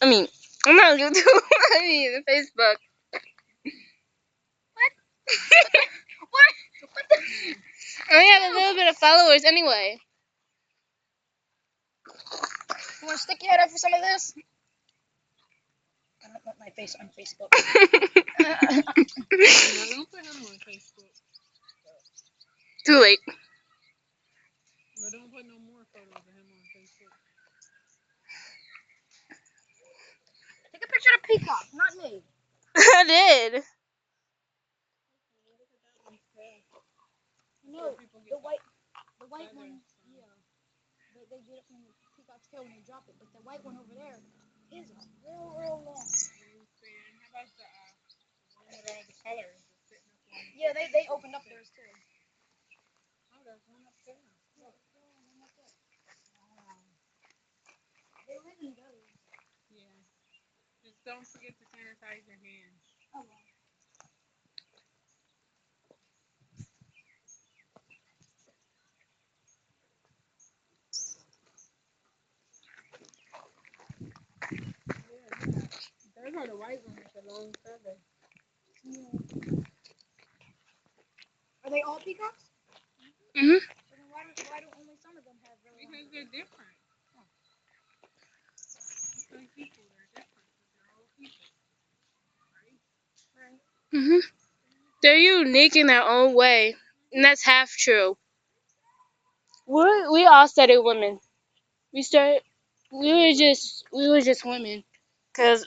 I mean, I'm not on YouTube. I mean, Facebook. What? What? What the? I only have a little bit of followers anyway. You want to stick your head out for some of this? I don't want my face on Facebook. No, don't put him on Facebook. Too late. But don't put no more photos of him on Facebook. Take a picture of the peacock, not me. I did. No, the white one. Yeah, they get it from the peacock's tail when they drop it. But the white one over there is real long. How about the one with all the colors? Yeah, they opened up theirs too. Oh, there's one up there. Wow. They live in those. Yeah. Just don't forget to sanitize your hands. Oh well. Those are the white ones with the long feathers. Yeah. Are they all peacocks? Mhm. Then why do only some of them have really long? Because they're different. Some people are different. They're all people. Right. Mhm. They're unique in their own way, and that's half true. We all started women. We were just women, cause